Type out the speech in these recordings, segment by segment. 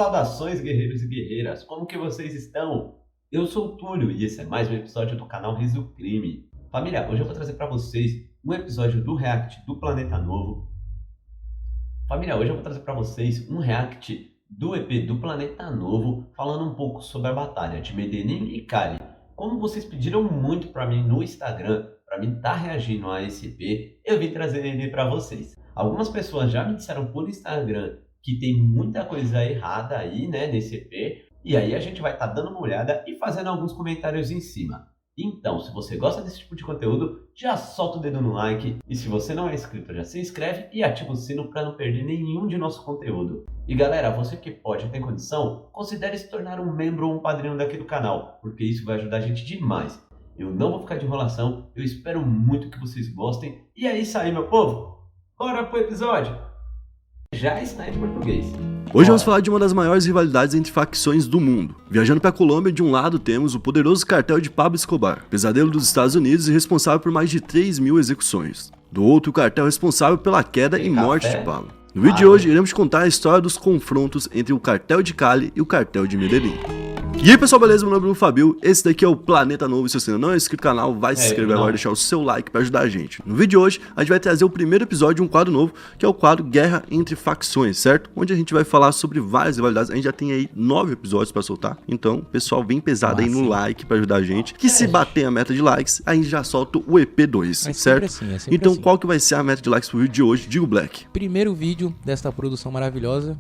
Saudações, guerreiros e guerreiras, como que vocês estão? Eu sou o Túlio e esse é mais um episódio do canal Rios do Crime. Família, hoje eu vou trazer para vocês um episódio do React do Planeta Novo. Família, hoje eu vou trazer para vocês um React do EP do Planeta Novo, falando um pouco sobre a batalha de Medellín e Cali. Como vocês pediram muito para mim no Instagram, para mim estar reagindo a esse EP, eu vim trazer ele para vocês. Algumas pessoas já me disseram por Instagram que tem muita coisa errada aí, né, nesse EP, e aí a gente vai estar dando uma olhada e fazendo alguns comentários em cima. Então, se você gosta desse tipo de conteúdo, já solta o dedo no like, e se você não é inscrito, já se inscreve e ativa o sino para não perder nenhum de nosso conteúdo. E galera, você que pode ter condição, considere se tornar um membro ou um padrinho daqui do canal, porque isso vai ajudar a gente demais. Eu não vou ficar de enrolação, eu espero muito que vocês gostem, e é isso aí, meu povo! Bora pro episódio! Já está em português. Hoje vamos falar de uma das maiores rivalidades entre facções do mundo. Viajando para a Colômbia, de um lado temos o poderoso cartel de Pablo Escobar, pesadelo dos Estados Unidos e responsável por mais de 3.000 execuções. Do outro, o cartel responsável pela queda e morte de Pablo. No vídeo de hoje, iremos contar a história dos confrontos entre o cartel de Cali e o cartel de Medellín. E aí pessoal, beleza? Meu nome é Bruno Fabio, esse daqui é o Planeta Novo, e se você ainda não é inscrito no canal, vai se inscrever agora e deixar o seu like para ajudar a gente. No vídeo de hoje, a gente vai trazer o primeiro episódio de um quadro novo, que é o quadro Guerra entre Facções, certo? Onde a gente vai falar sobre várias rivalidades, a gente já tem aí 9 episódios para soltar, então pessoal, vem pesado aí no like para ajudar a gente, que se bater a meta de likes, a gente já solta o EP2, certo? Então qual que vai ser a meta de likes pro vídeo de hoje? Digo Black. Primeiro vídeo desta produção maravilhosa.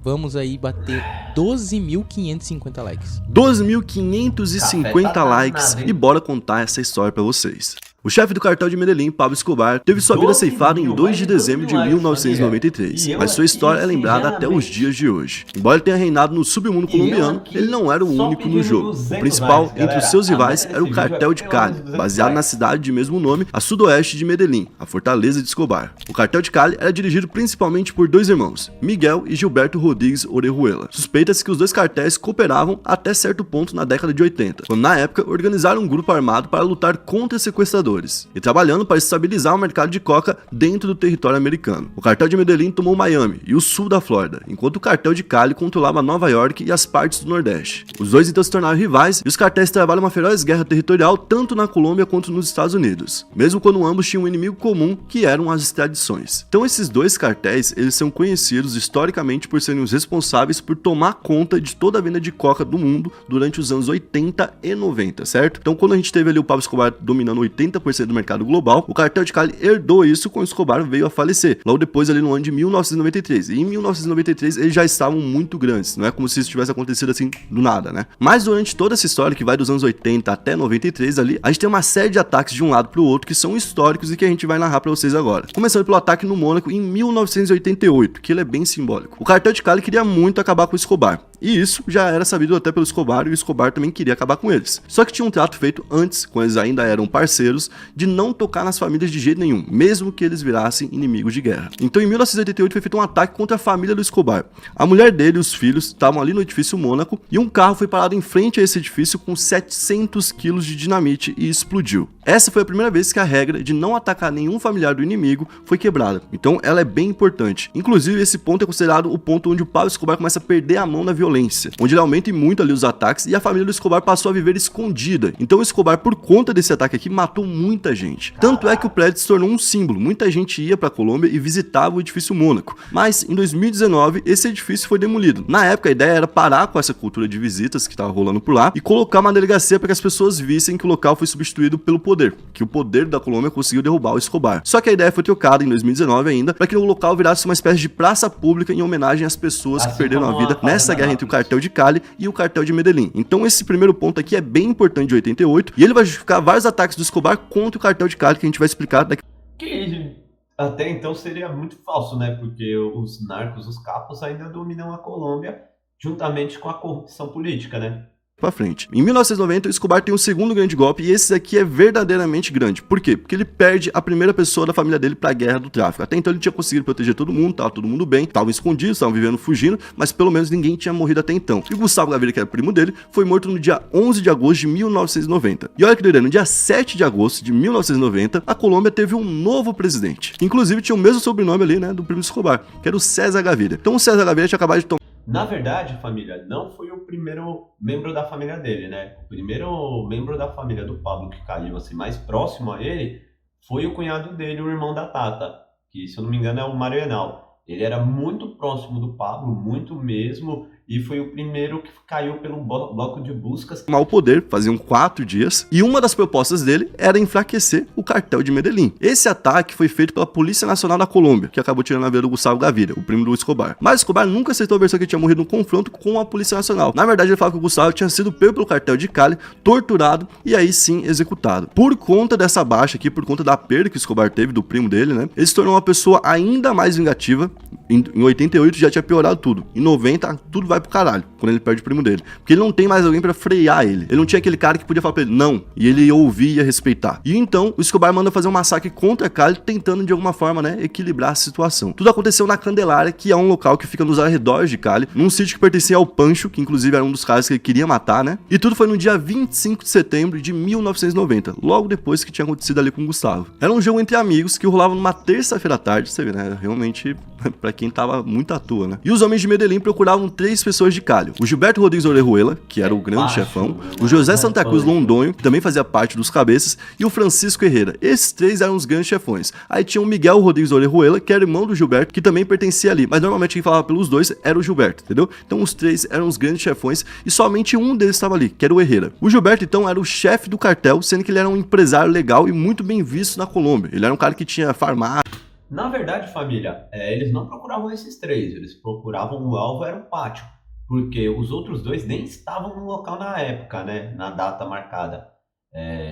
Vamos aí bater 12.550 likes. 12.550 likes e bora contar essa história pra vocês. O chefe do cartel de Medellín, Pablo Escobar, teve sua vida ceifada em 2 de dezembro de 1993, mas sua história é lembrada até os dias de hoje. Embora ele tenha reinado no submundo colombiano, ele não era o único no jogo. O principal entre os seus rivais era o cartel de Cali, baseado na cidade de mesmo nome, a sudoeste de Medellín, a fortaleza de Escobar. O cartel de Cali era dirigido principalmente por dois irmãos, Miguel e Gilberto Rodrigues Orejuela. Suspeita-se que os dois cartéis cooperavam até certo ponto na década de 80, quando na época organizaram um grupo armado para lutar contra sequestradores e trabalhando para estabilizar o mercado de coca dentro do território americano. O cartel de Medellín tomou Miami e o sul da Flórida, enquanto o cartel de Cali controlava Nova York e as partes do Nordeste. Os dois então se tornaram rivais e os cartéis trabalham uma feroz guerra territorial tanto na Colômbia quanto nos Estados Unidos, mesmo quando ambos tinham um inimigo comum que eram as extradições. Então esses dois cartéis, eles são conhecidos historicamente por serem os responsáveis por tomar conta de toda a venda de coca do mundo durante os anos 80 e 90, certo? Então quando a gente teve ali o Pablo Escobar dominando 80% do mercado global, o cartel de Cali herdou isso quando Escobar veio a falecer, logo depois ali no ano de 1993, e em 1993 eles já estavam muito grandes, não é como se isso tivesse acontecido assim do nada, né? Mas durante toda essa história, que vai dos anos 80 até 93 ali, a gente tem uma série de ataques de um lado pro outro que são históricos e que a gente vai narrar pra vocês agora. Começando pelo ataque no Mônaco em 1988, que ele é bem simbólico. O cartel de Cali queria muito acabar com o Escobar, e isso já era sabido até pelo Escobar, e o Escobar também queria acabar com eles. Só que tinha um trato feito antes, quando eles ainda eram parceiros, de não tocar nas famílias de jeito nenhum, mesmo que eles virassem inimigos de guerra. Então em 1988 foi feito um ataque contra a família do Escobar. A mulher dele e os filhos estavam ali no edifício Mônaco, e um carro foi parado em frente a esse edifício com 700 quilos de dinamite e explodiu. Essa foi a primeira vez que a regra de não atacar nenhum familiar do inimigo foi quebrada, então ela é bem importante. Inclusive esse ponto é considerado o ponto onde o Pablo Escobar começa a perder a mão na violência, onde ele aumenta muito ali os ataques e a família do Escobar passou a viver escondida. Então o Escobar, por conta desse ataque aqui, matou muita gente. Tanto é que o prédio se tornou um símbolo, muita gente ia para a Colômbia e visitava o edifício Mônaco. Mas em 2019 esse edifício foi demolido. Na época a ideia era parar com essa cultura de visitas que estava rolando por lá e colocar uma delegacia para que as pessoas vissem que o local foi substituído pelo poder, que o poder da Colômbia conseguiu derrubar o Escobar. Só que a ideia foi trocada em 2019 ainda, para que o local virasse uma espécie de praça pública em homenagem às pessoas que perderam a vida nessa guerra entre o cartel de Cali e o cartel de Medellín. Então esse primeiro ponto aqui é bem importante de 88, e ele vai justificar vários ataques do Escobar contra o cartel de Cali, que a gente vai explicar daqui. Que até então seria muito falso, né? Porque os narcos, os capos ainda dominam a Colômbia juntamente com a corrupção política, né? Pra frente. Em 1990, o Escobar tem um segundo grande golpe, e esse aqui é verdadeiramente grande. Por quê? Porque ele perde a primeira pessoa da família dele pra guerra do tráfico. Até então ele tinha conseguido proteger todo mundo, tava todo mundo bem, estavam escondidos, estavam vivendo fugindo, mas pelo menos ninguém tinha morrido até então. E o Gustavo Gaviria, que era primo dele, foi morto no dia 11 de agosto de 1990. E olha que doideira, no dia 7 de agosto de 1990, a Colômbia teve um novo presidente, que inclusive tinha o mesmo sobrenome ali, né, do primo Escobar, que era o César Gaviria. Então o César Gaviria tinha acabado de tomar... Na verdade, família, não foi o primeiro membro da família dele, né? O primeiro membro da família do Pablo que caiu assim mais próximo a ele foi o cunhado dele, o irmão da Tata, que se eu não me engano é o Marianal. Ele era muito próximo do Pablo, muito mesmo, e foi o primeiro que caiu pelo bloco de buscas. Tomar o poder, faziam 4 dias, e uma das propostas dele era enfraquecer o cartel de Medellín. Esse ataque foi feito pela Polícia Nacional da Colômbia, que acabou tirando a vida do Gustavo Gaviria, o primo do Escobar. Mas Escobar nunca aceitou a versão que ele tinha morrido no confronto com a Polícia Nacional. Na verdade, ele falava que o Gustavo tinha sido pego pelo cartel de Cali, torturado e aí sim executado. Por conta dessa baixa aqui, por conta da perda que o Escobar teve do primo dele, né, ele se tornou uma pessoa ainda mais vingativa. Em 88 já tinha piorado tudo. Em 90, tudo vai pro caralho, quando ele perde o primo dele. Porque ele não tem mais alguém pra frear ele. Ele não tinha aquele cara que podia falar pra ele não, e ele ia ouvir e ia respeitar. E então, o Escobar manda fazer um massacre contra Cali, tentando de alguma forma, né, equilibrar a situação. Tudo aconteceu na Candelária, que é um local que fica nos arredores de Cali, num sítio que pertencia ao Pancho, que inclusive era um dos caras que ele queria matar, né? E tudo foi no dia 25 de setembro de 1990, logo depois que tinha acontecido ali com o Gustavo. Era um jogo entre amigos que rolava numa terça-feira à tarde, você vê, né? Realmente, pra quem tava muito à toa, né? E os homens de Medellín procuravam 3 pessoas de Cali. O Gilberto Rodrigues Orejuela, que era o grande chefão, o José Santa Cruz Londonho, que também fazia parte dos cabeças, e o Francisco Herrera. Esses 3 eram os grandes chefões. Aí tinha o Miguel Rodrigues Orejuela, que era irmão do Gilberto, que também pertencia ali, mas normalmente quem falava pelos dois era o Gilberto, entendeu? Então os 3 eram os grandes chefões e somente um deles estava ali, que era o Herrera. O Gilberto, então, era o chefe do cartel, sendo que ele era um empresário legal e muito bem visto na Colômbia. Ele era um cara que tinha farmácia. Na verdade, família, eles não procuravam esses 3, eles procuravam o alvo, era o Pátio, porque os outros 2 nem estavam no local na época, né, na data marcada.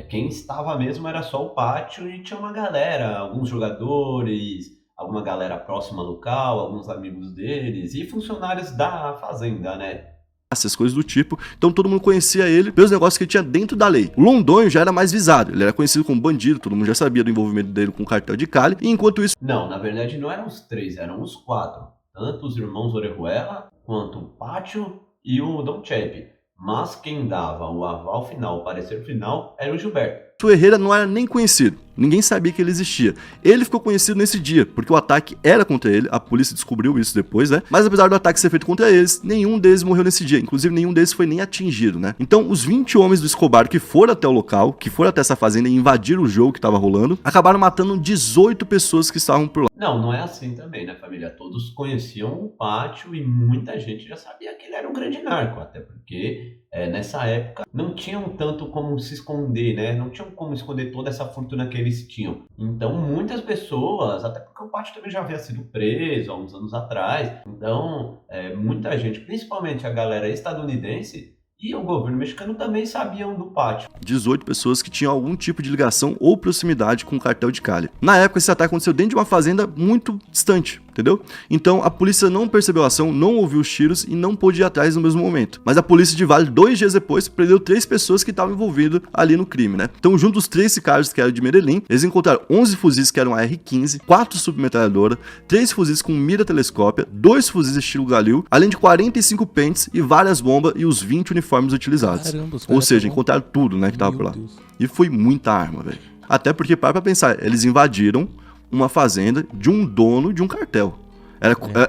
Quem estava mesmo era só o Pátio e tinha uma galera, alguns jogadores, alguma galera próxima ao local, alguns amigos deles e funcionários da fazenda, né. Essas coisas do tipo, então todo mundo conhecia ele pelos negócios que ele tinha dentro da lei. O Londonho já era mais visado, ele era conhecido como bandido, todo mundo já sabia do envolvimento dele com o cartel de Cali, e enquanto isso... Não, na verdade não eram os 3, eram os 4, tanto os irmãos Orejuela, quanto o Pátio e o Don Chepe, mas quem dava o aval final, o parecer final, era o Gilberto. O Herrera não era nem conhecido, ninguém sabia que ele existia. Ele ficou conhecido nesse dia, porque o ataque era contra ele, a polícia descobriu isso depois, né? Mas apesar do ataque ser feito contra eles, nenhum deles morreu nesse dia, inclusive nenhum deles foi nem atingido, né? Então, os 20 homens do Escobar que foram até o local, que foram até essa fazenda e invadiram o jogo que tava rolando, acabaram matando 18 pessoas que estavam por lá. Não é assim também, né, família? Todos conheciam o Pátio e muita gente já sabia que ele era um grande narco, até porque nessa época não tinham tanto como se esconder, né? Não tinham como esconder toda essa fortuna que eles tinham. Então, muitas pessoas, até porque o Pátio também já havia sido preso há uns anos atrás, então muita gente, principalmente a galera estadunidense, e o governo mexicano também sabiam do Pátio. 18 pessoas que tinham algum tipo de ligação ou proximidade com o cartel de Cali. Na época, esse ataque aconteceu dentro de uma fazenda muito distante, entendeu? Então, a polícia não percebeu a ação, não ouviu os tiros e não pôde ir atrás no mesmo momento. Mas a polícia de Vale, 2 dias depois, prendeu 3 pessoas que estavam envolvidas ali no crime, né? Então, junto dos 3 sicários que eram de Medellín, eles encontraram 11 fuzis que eram AR-15, 4 submetralhadoras, 3 fuzis com mira telescópia, 2 fuzis estilo Galil, além de 45 pentes e várias bombas e os 20 uniformes utilizados. Caramba, ou seja, encontraram tudo, né, que tava por lá. Deus. E foi muita arma, velho. Até porque, para pra pensar, eles invadiram uma fazenda de um dono de um cartel.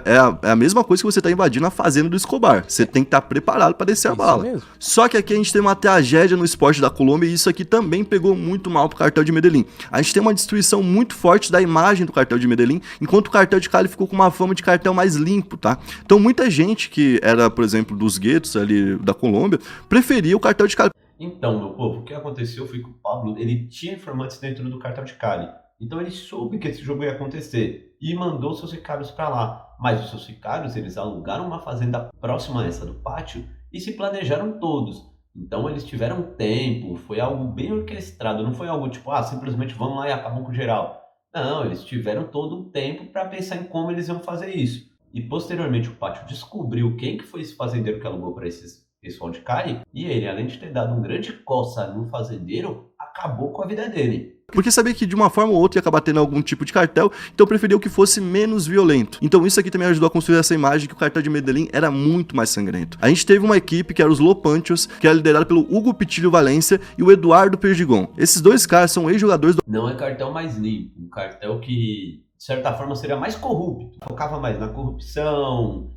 É a mesma coisa que você tá invadindo a fazenda do Escobar. Você tem que estar preparado para descer a bala. Mesmo. Só que aqui a gente tem uma tragédia no esporte da Colômbia e isso aqui também pegou muito mal pro cartel de Medellín. A gente tem uma destruição muito forte da imagem do cartel de Medellín, enquanto o cartel de Cali ficou com uma fama de cartel mais limpo, tá? Então muita gente que era, por exemplo, dos guetos ali da Colômbia, preferia o cartel de Cali. Então, meu povo, o que aconteceu foi que o Pablo, ele tinha informantes dentro do cartel de Cali. Então ele soube que esse jogo ia acontecer e mandou seus sicários para lá. Mas os seus sicários, eles alugaram uma fazenda próxima a essa do Pátio e se planejaram todos. Então eles tiveram tempo, foi algo bem orquestrado, não foi algo tipo, simplesmente vamos lá e acabam com geral. Não, eles tiveram todo um tempo para pensar em como eles iam fazer isso. E posteriormente o Pátio descobriu quem que foi esse fazendeiro que alugou para esses pessoal de Cali, e ele, além de ter dado um grande coça no fazendeiro, acabou com a vida dele. Porque sabia que de uma forma ou outra ia acabar tendo algum tipo de cartel, então preferiu que fosse menos violento. Então isso aqui também ajudou a construir essa imagem que o cartel de Medellín era muito mais sangrento. A gente teve uma equipe que era os Lopanchos, que era liderada pelo Hugo Pitillo Valência e o Eduardo Perdigon. Esses 2 caras são ex-jogadores do... Não é cartel mais limpo, um cartel que, de certa forma, seria mais corrupto. Focava mais na corrupção,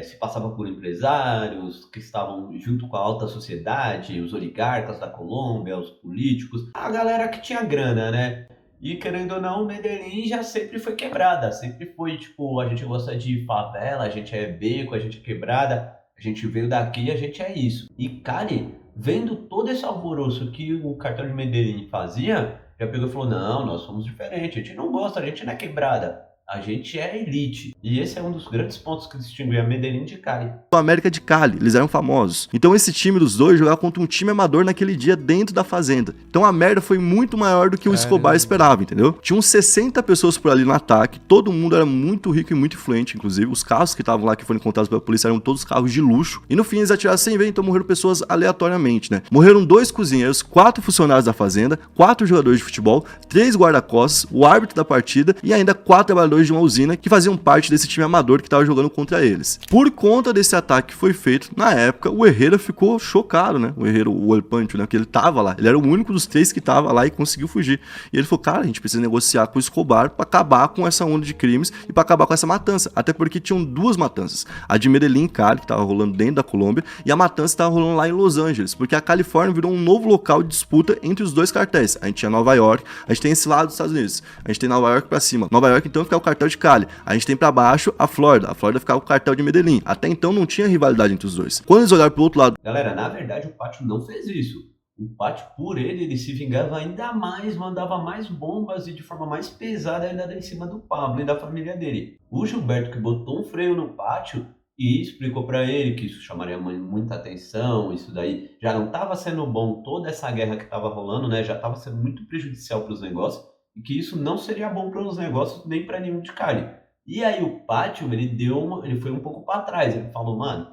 se passava por empresários que estavam junto com a alta sociedade, os oligarcas da Colômbia, os políticos, a galera que tinha grana, né? E querendo ou não, Medellín já sempre foi quebrada, sempre foi tipo, a gente gosta de favela, a gente é beco, a gente é quebrada, a gente veio daqui, a gente é isso. E Cali, vendo todo esse alvoroço que o cartão de Medellín fazia, já pegou e falou, não, nós somos diferentes, a gente não gosta, a gente não é quebrada. A gente é elite. E esse é um dos grandes pontos que distingue a Medellín de Cali. O América de Cali, eles eram famosos. Então esse time dos dois jogava contra um time amador naquele dia dentro da fazenda. Então a merda foi muito maior do que o Escobar esperava, entendeu? Tinha uns 60 pessoas por ali no ataque, todo mundo era muito rico e muito influente, inclusive. Os carros que estavam lá, que foram encontrados pela polícia, eram todos carros de luxo. E no fim eles atiraram sem ver, então morreram pessoas aleatoriamente, né? Morreram 2 cozinheiros, 4 funcionários da fazenda, 4 jogadores de futebol, 3 guarda-costas, o árbitro da partida e ainda 4 trabalhadores de uma usina que faziam parte desse time amador que estava jogando contra eles. Por conta desse ataque que foi feito, na época, o Herrera ficou chocado, né? O Herrera, o El Pancho, né? Que ele tava lá. Ele era o único dos 3 que tava lá e conseguiu fugir. E ele falou, cara, a gente precisa negociar com o Escobar para acabar com essa onda de crimes e para acabar com essa matança. Até porque tinham 2 matanças. A de Medellín, Cali, que tava rolando dentro da Colômbia, e a matança que tava rolando lá em Los Angeles, porque a Califórnia virou um novo local de disputa entre os 2 cartéis. A gente tinha Nova York, a gente tem esse lado dos Estados Unidos. A gente tem Nova York para cima. Nova York, então, fica o cartel de Cali. A gente tem para baixo a Flórida ficava com o cartel de Medellín. Até então não tinha rivalidade entre os dois. Quando eles olharam pro outro lado... Galera, na verdade o Pátio não fez isso. O Pátio, por ele se vingava ainda mais, mandava mais bombas e de forma mais pesada ainda em cima do Pablo e da família dele. O Gilberto que botou um freio no Pátio e explicou para ele que isso chamaria muita atenção, isso daí já não estava sendo bom, toda essa guerra que estava rolando, né, já estava sendo muito prejudicial para os negócios e que isso não seria bom para os negócios nem para nenhum de Cali. E aí o Pátio, ele foi um pouco para trás, ele falou, mano,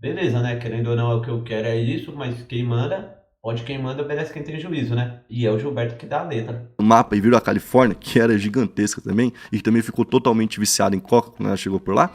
beleza, né, querendo ou não, é o que eu quero é isso, mas quem manda, quem manda obedece quem tem juízo, né? E é o Gilberto que dá a letra. O mapa e viram a Califórnia, que era gigantesca também, e que também ficou totalmente viciada em coca quando ela chegou por lá,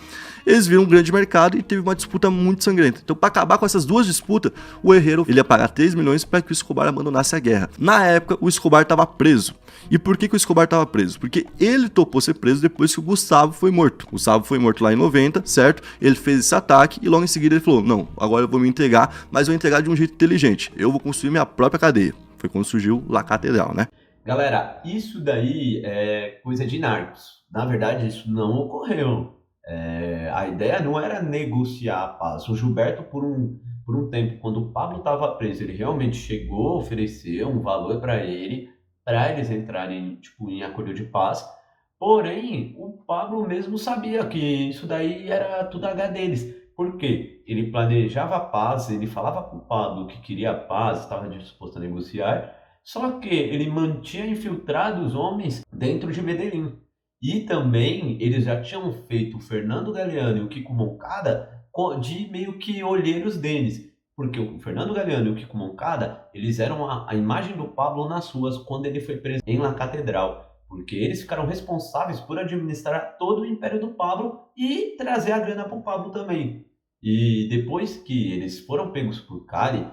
eles viram um grande mercado e teve uma disputa muito sangrenta. Então, para acabar com essas 2 disputas, o Herrera ele ia pagar 3 milhões para que o Escobar abandonasse a guerra. Na época, o Escobar estava preso. E por que o Escobar estava preso? Porque ele topou ser preso depois que o Gustavo foi morto. O Gustavo foi morto lá em 90, certo? Ele fez esse ataque e logo em seguida ele falou, não, agora eu vou me entregar, mas vou entregar de um jeito inteligente. Eu vou construir minha própria cadeia. Foi quando surgiu La Catedral, né? Galera, isso daí é coisa de narcos. Na verdade, isso não ocorreu. A ideia não era negociar a paz. O Gilberto, por um tempo, quando o Pablo estava preso, ele realmente chegou a oferecer um valor para eles entrarem tipo, em acordo de paz. Porém, o Pablo mesmo sabia que isso daí era tudo H deles. Por quê? Ele planejava a paz, ele falava para o Pablo que queria a paz, estava disposto a negociar, só que ele mantinha infiltrados homens dentro de Medellín. E também eles já tinham feito o Fernando Galeano e o Kiko Moncada de meio que olheiros deles. Porque o Fernando Galeano e o Kiko Moncada, eles eram a imagem do Pablo nas ruas quando ele foi preso em La Catedral. Porque eles ficaram responsáveis por administrar todo o império do Pablo e trazer a grana para o Pablo também. E depois que eles foram pegos por Cali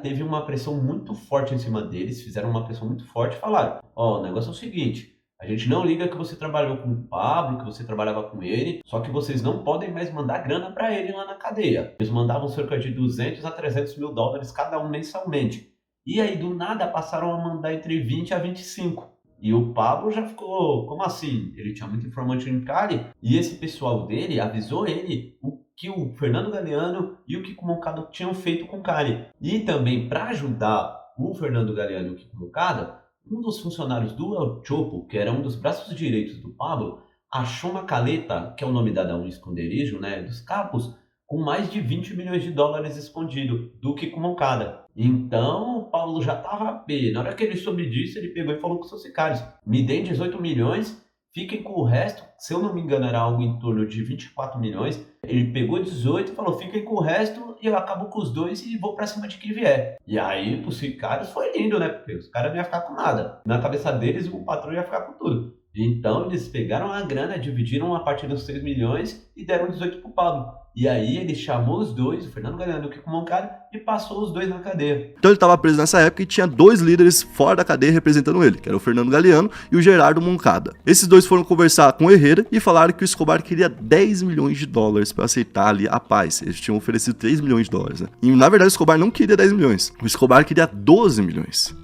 teve uma pressão muito forte em cima deles, fizeram uma pressão muito forte e falaram, o negócio é o seguinte, a gente não liga que você trabalhou com o Pablo, que você trabalhava com ele, só que vocês não podem mais mandar grana para ele lá na cadeia. Eles mandavam cerca de 200 a 300 mil dólares cada um mensalmente. E aí do nada passaram a mandar entre 20 a 25. E o Pablo já ficou, como assim? Ele tinha muito informante em Cali e esse pessoal dele avisou ele o que o Fernando Galeano e o Kiko Moncada tinham feito com Cali. E também para ajudar o Fernando Galeano e o Kiko Moncada, um dos funcionários do El Chopo, que era um dos braços direitos do Pablo, achou uma caleta, que é o nome dada a um esconderijo, né, dos capos, com mais de 20 milhões de dólares escondido do Kiko Moncada. Então o Pablo já estava a pé. Na hora que ele soube disso, ele pegou e falou com seus sicários, me deem 18 milhões, fiquem com o resto, se eu não me engano era algo em torno de 24 milhões, ele pegou 18 e falou, fiquem com o resto e eu acabo com os 2 e vou pra cima de quem vier. E aí os sicários foi lindo, né, porque os caras não iam ficar com nada. Na cabeça deles o patrão ia ficar com tudo. Então eles pegaram a grana, dividiram a partir dos 6 milhões e deram 18 pro Pablo. E aí ele chamou os dois, o Fernando Galeano e o Kiko Moncada, e passou os dois na cadeia. Então ele estava preso nessa época e tinha dois líderes fora da cadeia representando ele, que era o Fernando Galeano e o Gerardo Moncada. Esses dois foram conversar com o Herrera e falaram que o Escobar queria 10 milhões de dólares para aceitar ali a paz. Eles tinham oferecido 3 milhões de dólares, né? E na verdade o Escobar não queria 10 milhões, o Escobar queria 12 milhões.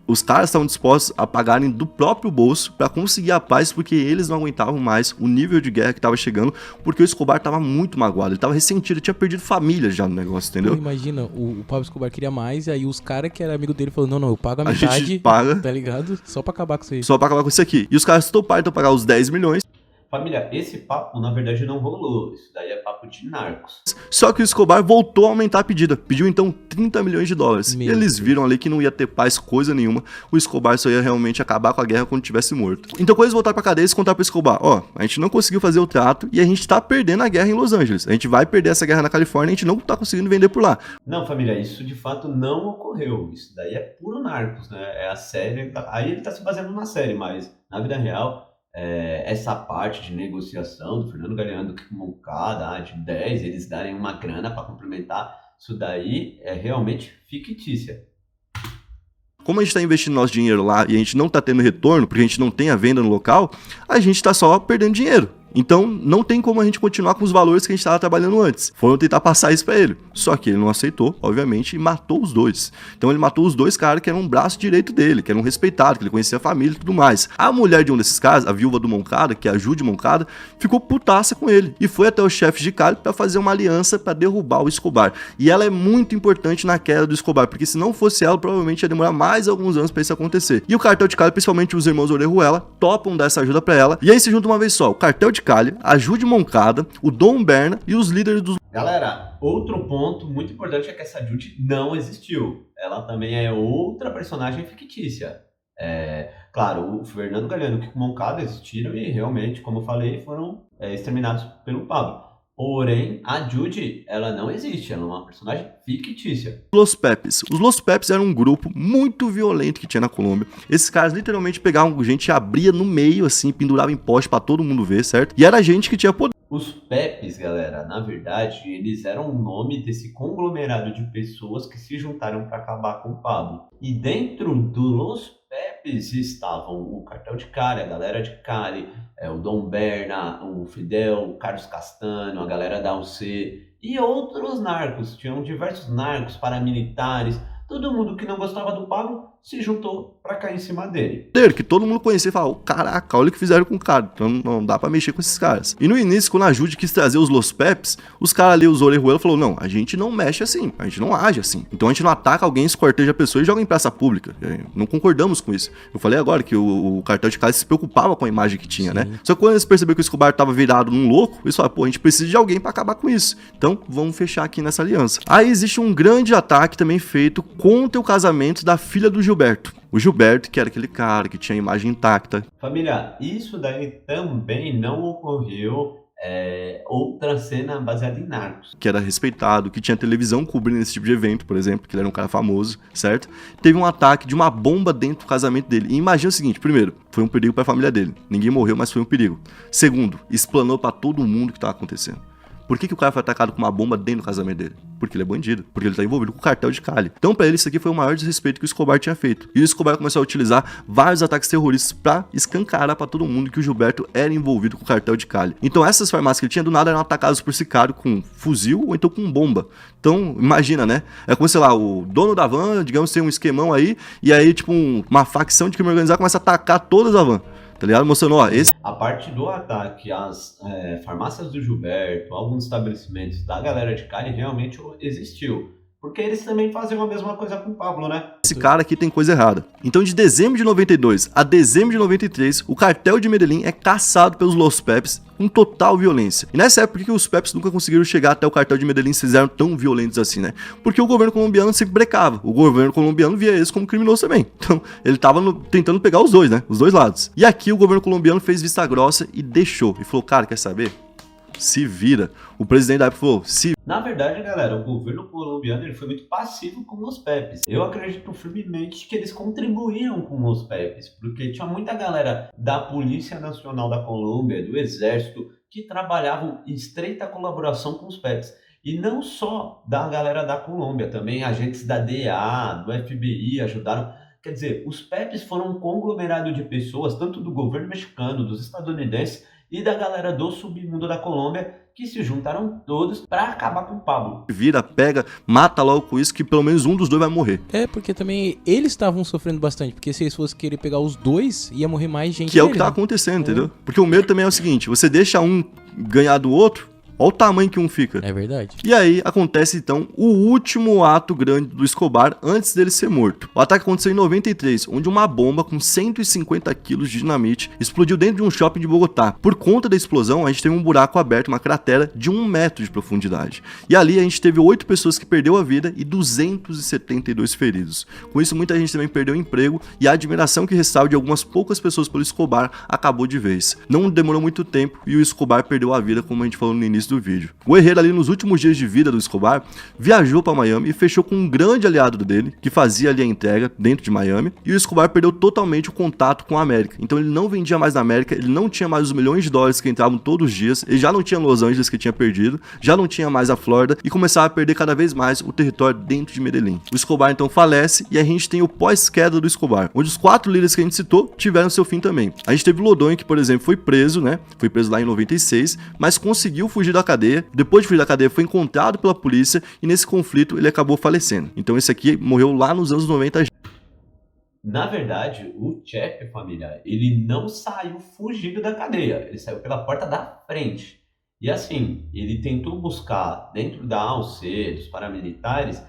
Os caras estavam dispostos a pagarem do próprio bolso para conseguir a paz, porque eles não aguentavam mais o nível de guerra que estava chegando, porque o Escobar estava muito magoado, ele estava ressentido, ele tinha perdido família já no negócio, entendeu? Imagina, o Pablo Escobar queria mais, e aí os caras que eram amigo dele falaram, não, eu pago a A metade, gente paga. tá ligado? Só pra acabar com isso aí. Só pra acabar com isso aqui. E os caras toparam então pagar os 10 milhões. Família, esse papo na verdade não rolou, isso daí é papo de narcos. Só que o Escobar voltou a aumentar a pedida, pediu então 30 milhões de dólares. Meu e eles Deus. viram ali que não ia ter paz coisa nenhuma, o Escobar só ia realmente acabar com a guerra quando tivesse morto. Então quando eles voltaram pra cadeia, eles contaram pro Escobar, ó, a gente não conseguiu fazer o trato e a gente tá perdendo a guerra em Los Angeles. A gente vai perder essa guerra na Califórnia e a gente não tá conseguindo vender por lá. Não, família, isso de fato não ocorreu. Isso daí é puro narcos, né? É a série. Aí ele tá se baseando na série, mas na vida real, essa parte de negociação do Fernando Galeano, do Kiko Moncada, de 10, eles darem uma grana para complementar, isso daí é realmente fictícia. Como a gente está investindo nosso dinheiro lá e a gente não está tendo retorno, porque a gente não tem a venda no local, a gente está só perdendo dinheiro. Então não tem como a gente continuar com os valores que a gente estava trabalhando antes. Foram tentar passar isso para ele. Só que ele não aceitou, obviamente, e matou os dois. Então ele matou os dois caras que eram um braço direito dele, que eram respeitados, que ele conhecia a família e tudo mais. A mulher de um desses caras, a viúva do Moncada, que é a Judy Moncada, ficou putaça com ele e foi até o chefe de Cali para fazer uma aliança para derrubar o Escobar. E ela é muito importante na queda do Escobar, porque se não fosse ela, provavelmente ia demorar mais alguns anos para isso acontecer. E o cartel de Cali, principalmente os irmãos Orejuela, topam dar essa ajuda para ela. E aí se junta uma vez só, o cartel de Cali, a Judy Moncada, o Dom Berna e os líderes dos... Galera, outro ponto muito importante é que essa Judy não existiu. Ela também é outra personagem fictícia. Claro, o Fernando Galeano e o Kiko Moncada existiram e realmente, como eu falei, foram exterminados pelo Pablo. Porém, a Judy, ela não existe, ela é uma personagem fictícia. Los Pepes. Os Los Pepes eram um grupo muito violento que tinha na Colômbia. Esses caras literalmente pegavam gente e abria no meio, assim, pendurava em poste pra todo mundo ver, certo? E era gente que tinha poder. Os Pepes, galera, na verdade, eles eram o nome desse conglomerado de pessoas que se juntaram para acabar com o Pablo. E dentro do Los Pepes estavam o Cartel de Cali, a galera de Cali, o Dom Berna, o Fidel, o Carlos Castano, a galera da UC e outros narcos. Tinham diversos narcos, paramilitares, todo mundo que não gostava do Pablo se juntou pra cair em cima dele. Que todo mundo conhecia e falava, caraca, olha o que fizeram com o cara, então não dá pra mexer com esses caras. E no início, quando a Judy quis trazer os Los Pepes, os caras ali, os Orejuela, falou, não, a gente não mexe assim, a gente não age assim. Então a gente não ataca alguém, escorteja a pessoa e joga em praça pública. Não concordamos com isso. Eu falei agora que o cartel de Cali se preocupava com a imagem que tinha, né? Só que quando eles perceberam que o Escobar tava virado num louco, eles falaram, pô, a gente precisa de alguém pra acabar com isso. Então vamos fechar aqui nessa aliança. Aí existe um grande ataque também feito contra o casamento da filha do Gilberto. O Gilberto, que era aquele cara que tinha a imagem intacta. Família, isso daí também não ocorreu. Outra cena baseada em narcos. Que era respeitado, que tinha televisão cobrindo esse tipo de evento, por exemplo, que ele era um cara famoso, certo? Teve um ataque de uma bomba dentro do casamento dele. E imagina o seguinte, primeiro, foi um perigo para a família dele. Ninguém morreu, mas foi um perigo. Segundo, explanou para todo mundo o que estava acontecendo. Por que o cara foi atacado com uma bomba dentro do casamento dele? Porque ele é bandido, porque ele tá envolvido com o cartel de Cali. Então pra ele isso aqui foi o maior desrespeito que o Escobar tinha feito. E o Escobar começou a utilizar vários ataques terroristas pra escancarar pra todo mundo que o Gilberto era envolvido com o cartel de Cali. Então essas farmácias que ele tinha do nada eram atacadas por sicário com fuzil ou então com bomba. Então imagina, né? É como, sei lá, o dono da van, digamos, tem um esquemão aí, e aí tipo uma facção de crime organizado começa a atacar todas a van. Tá ligado? Mostrando, ó, A parte do ataque às farmácias do Gilberto, alguns estabelecimentos da galera de Cali realmente existiu. Porque eles também faziam a mesma coisa com o Pablo, né? Esse cara aqui tem coisa errada. Então de dezembro de 92 a dezembro de 93, o cartel de Medellín é caçado pelos Los Pepes com total violência. E nessa época, por que os Pepes nunca conseguiram chegar até o cartel de Medellín se eram tão violentos assim, né? Porque o governo colombiano sempre brecava. O governo colombiano via eles como criminosos também. Então ele tava tentando pegar os dois, né? Os dois lados. E aqui o governo colombiano fez vista grossa e deixou. E falou, cara, quer saber? se vira. O presidente da época falou, Na verdade, galera, o governo colombiano ele foi muito passivo com os PEPs. Eu acredito firmemente que eles contribuíram com os PEPs, porque tinha muita galera da Polícia Nacional da Colômbia, do Exército, que trabalhavam em estreita colaboração com os PEPs. E não só da galera da Colômbia, também agentes da DEA, do FBI ajudaram. Quer dizer, os PEPs foram um conglomerado de pessoas, tanto do governo mexicano, dos estadunidenses e da galera do submundo da Colômbia, que se juntaram todos para acabar com o Pablo. Vira, pega, mata logo com isso, que pelo menos um dos dois vai morrer. É, porque também eles estavam sofrendo bastante, porque se eles fossem querer pegar os dois, ia morrer mais gente. Que é o que tá acontecendo, entendeu? Porque o medo também é o seguinte, você deixa um ganhar do outro, olha o tamanho que um fica. É verdade. E aí acontece então o último ato grande do Escobar antes dele ser morto. O ataque aconteceu em 93, onde uma bomba com 150 quilos de dinamite explodiu dentro de um shopping de Bogotá. Por conta da explosão, a gente teve um buraco aberto, uma cratera de 1 metro de profundidade. E ali a gente teve 8 pessoas que perderam a vida e 272 feridos. Com isso, muita gente também perdeu o emprego e a admiração que restava de algumas poucas pessoas pelo Escobar acabou de vez. Não demorou muito tempo e o Escobar perdeu a vida, como a gente falou no início do vídeo. O Herrera, ali nos últimos dias de vida do Escobar, viajou para Miami e fechou com um grande aliado dele, que fazia ali a entrega dentro de Miami, e o Escobar perdeu totalmente o contato com a América. Então ele não vendia mais na América, ele não tinha mais os milhões de dólares que entravam todos os dias, ele já não tinha Los Angeles que tinha perdido, já não tinha mais a Flórida e começava a perder cada vez mais o território dentro de Medellín. O Escobar então falece e a gente tem o pós-queda do Escobar, onde os 4 líderes que a gente citou tiveram seu fim também. A gente teve o Lodonho, que por exemplo foi preso, né? Foi preso lá em 96, mas conseguiu fugir da cadeia. Depois de fugir da cadeia, foi encontrado pela polícia e nesse conflito ele acabou falecendo. Então esse aqui morreu lá nos anos 90. Na verdade, o Chepe, família, ele não saiu fugindo da cadeia, ele saiu pela porta da frente. E assim, ele tentou buscar dentro da AUC, dos paramilitares,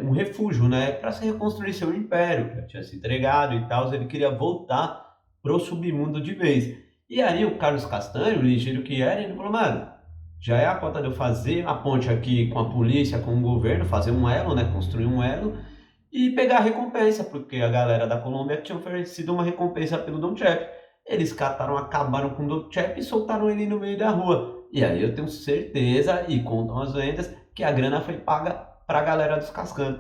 um refúgio, né, para se reconstruir seu império, que já tinha se entregado e tal, ele queria voltar pro submundo de vez. E aí o Carlos Castanho, o ligeiro que era, ele falou, mano, já é a conta de eu fazer a ponte aqui com a polícia, com o governo, fazer um elo, né, construir um elo e pegar a recompensa, porque a galera da Colômbia tinha oferecido uma recompensa pelo Don Chepe. Eles cataram, acabaram com o Don Chepe e soltaram ele no meio da rua. E aí eu tenho certeza, e contam as lendas, que a grana foi paga para a galera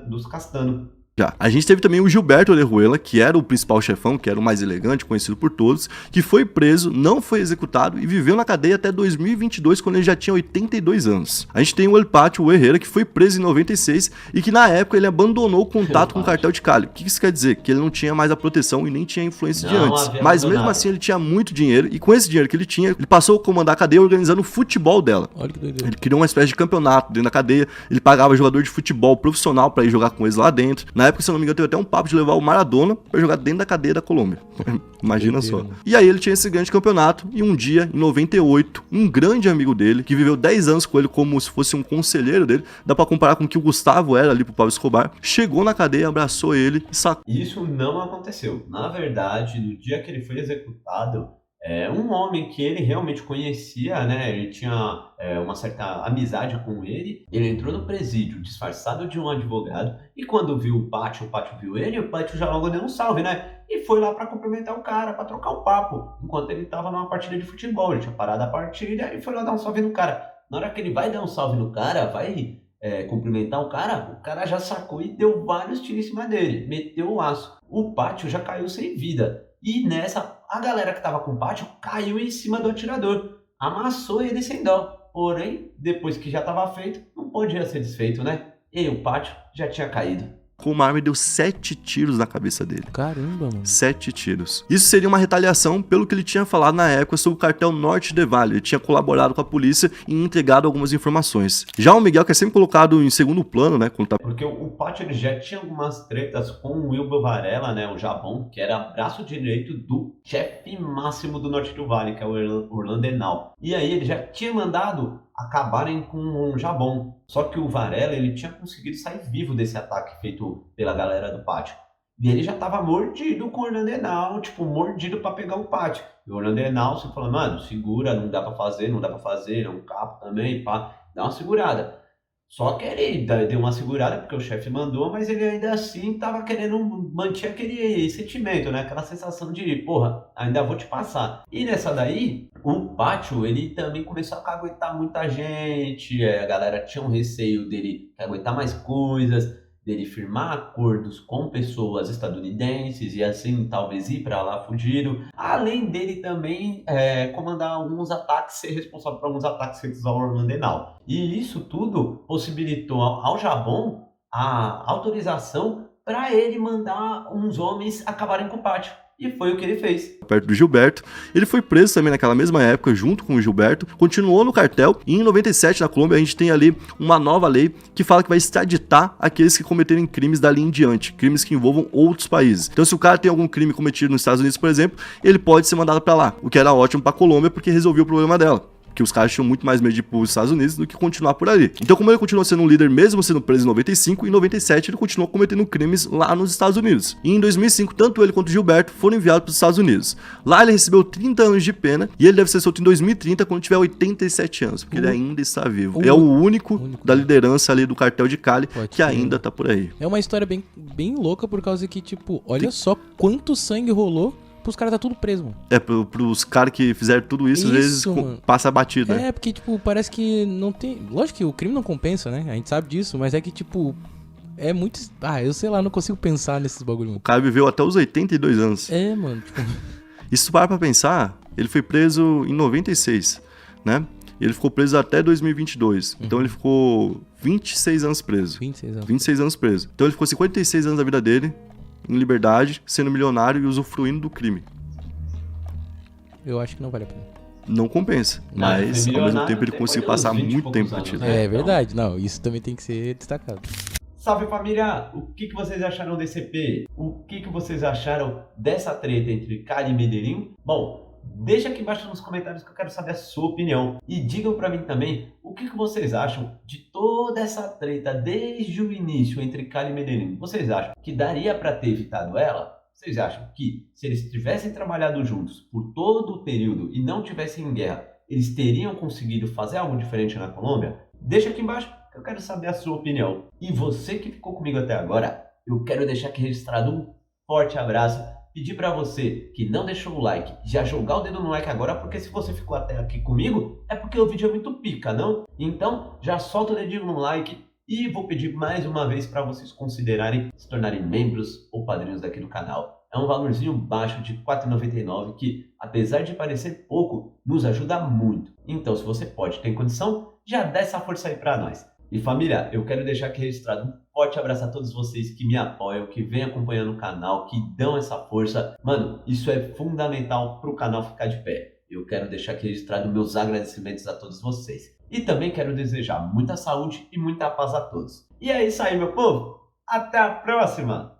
dos Castano. Já. A gente teve também o Gilberto Orejuela, que era o principal chefão, que era o mais elegante, conhecido por todos, que foi preso, não foi executado e viveu na cadeia até 2022, quando ele já tinha 82 anos. A gente tem o El Pacho, o Herrera, que foi preso em 96 e que na época ele abandonou o contato com o cartel de Cali. O que isso quer dizer? Que ele não tinha mais a proteção e nem tinha a influência de antes. Mas mesmo assim ele tinha muito dinheiro e com esse dinheiro que ele tinha, ele passou a comandar a cadeia organizando o futebol dela. Olha que doideira. Ele criou uma espécie de campeonato dentro da cadeia, ele pagava jogador de futebol profissional para ir jogar com eles lá dentro. Na época, se eu não me engano, teve até um papo de levar o Maradona pra jogar dentro da cadeia da Colômbia. Imagina só. E aí ele tinha esse grande campeonato e um dia, em 98, um grande amigo dele, que viveu 10 anos com ele como se fosse um conselheiro dele, dá pra comparar com o que o Gustavo era ali pro Pablo Escobar, chegou na cadeia, abraçou ele e sacou. Isso não aconteceu. Na verdade, no dia que ele foi executado, um homem que ele realmente conhecia, né? Ele tinha uma certa amizade com ele. Ele entrou no presídio disfarçado de um advogado e quando viu o Pátio viu ele, o Pátio já logo deu um salve, né? E foi lá para cumprimentar o cara, para trocar um papo, enquanto ele tava numa partida de futebol. Ele tinha parado a partida e foi lá dar um salve no cara. Na hora que ele vai dar um salve no cara, vai cumprimentar o cara já sacou e deu vários tiros em cima dele, meteu o laço. O Pátio já caiu sem vida. E nessa, a galera que tava com o Pátio caiu em cima do atirador, amassou ele sem dó. Porém, depois que já estava feito, não podia ser desfeito, né? E o Pátio já tinha caído. Com uma arma e deu 7 tiros na cabeça dele. Caramba, mano. 7 tiros. Isso seria uma retaliação pelo que ele tinha falado na época sobre o cartel Norte de Vale. Ele tinha colaborado com a polícia e entregado algumas informações. Já o Miguel, que é sempre colocado em segundo plano, né? Porque o Pátio ele já tinha algumas tretas com o Wilber Varela, né? O Jabon, que era braço direito do chefe máximo do Norte do Vale, que é o Orlando Henao. E aí ele já tinha mandado acabarem com o Jabon. Só que o Varela, ele tinha conseguido sair vivo desse ataque feito pela galera do Pátio. E ele já tava mordido com o Orlando Henao, tipo, mordido pra pegar o Pátio. E o Orlando Henao, você falou, mano, segura, não dá pra fazer, ele é um capo também, pá, dá uma segurada. Só que ele deu uma segurada porque o chefe mandou, mas ele ainda assim tava querendo manter aquele sentimento, né? Aquela sensação de, porra, ainda vou te passar. E nessa daí, o Pátio, ele também começou a caguetar muita gente, a galera tinha um receio dele caguetar mais coisas, dele firmar acordos com pessoas estadunidenses e assim talvez ir para lá fugido, além dele também comandar alguns ataques, ser responsável por alguns ataques feitos ao Orlandenal. E isso tudo possibilitou ao Jabon a autorização para ele mandar uns homens acabarem com o Pátio. E foi o que ele fez. Perto do Gilberto, ele foi preso também naquela mesma época, junto com o Gilberto, continuou no cartel, e em 97 na Colômbia a gente tem ali uma nova lei que fala que vai extraditar aqueles que cometerem crimes dali em diante, crimes que envolvam outros países. Então se o cara tem algum crime cometido nos Estados Unidos, por exemplo, ele pode ser mandado para lá, o que era ótimo para a Colômbia porque resolvia o problema dela. Que os caras tinham muito mais medo de ir para os Estados Unidos do que continuar por ali. Então, como ele continuou sendo um líder, mesmo sendo preso em 95, em 97 ele continuou cometendo crimes lá nos Estados Unidos. E em 2005, tanto ele quanto o Gilberto foram enviados para os Estados Unidos. Lá ele recebeu 30 anos de pena e ele deve ser solto em 2030 quando tiver 87 anos, porque ele ainda está vivo. É o único da liderança ali do cartel de Cali que ainda tá por aí. É uma história bem louca por causa que, tipo, olha só quanto sangue rolou pros caras tá tudo preso, mano. Pros caras que fizeram tudo isso, às vezes passa a batida. Porque, tipo, parece que não tem... Lógico que o crime não compensa, né? A gente sabe disso, mas é que, tipo... É muito... eu sei lá, não consigo pensar nesses bagulho. O cara viveu até os 82 anos. Mano, tipo... E se tu parar pra pensar, ele foi preso em 96, né? Ele ficou preso até 2022. Então ele ficou 26 anos preso. 26 anos preso. Então ele ficou 56 anos da vida dele em liberdade, sendo milionário e usufruindo do crime. Eu acho que não vale a pena. Não compensa, mas ao mesmo tempo ele conseguiu passar muito tempo batido. É verdade, não, isso também tem que ser destacado. Salve família! O que vocês acharam desse EP? O que vocês acharam dessa treta entre Cali e Medellín? Bom, deixa aqui embaixo nos comentários que eu quero saber a sua opinião. E digam pra mim também o que vocês acham de toda essa treta desde o início entre Cali e Medellín. Vocês acham que daria pra ter evitado ela? Vocês acham que se eles tivessem trabalhado juntos por todo o período e não tivessem em guerra, eles teriam conseguido fazer algo diferente na Colômbia? Deixa aqui embaixo que eu quero saber a sua opinião. E você que ficou comigo até agora, eu quero deixar aqui registrado um forte abraço. Pedir pra você que não deixou o like, já jogar o dedo no like agora, porque se você ficou até aqui comigo, é porque o vídeo é muito pica, não? Então, já solta o dedinho no like e vou pedir mais uma vez para vocês considerarem se tornarem membros ou padrinhos daqui do canal. É um valorzinho baixo de R$ 4,99 que, apesar de parecer pouco, nos ajuda muito. Então, se você pode, tem condição, já dá essa força aí pra nós. E família, eu quero deixar aqui registrado um forte abraço a todos vocês que me apoiam, que vêm acompanhando o canal, que dão essa força. Mano, isso é fundamental pro canal ficar de pé. Eu quero deixar aqui registrado meus agradecimentos a todos vocês. E também quero desejar muita saúde e muita paz a todos. E é isso aí, meu povo. Até a próxima!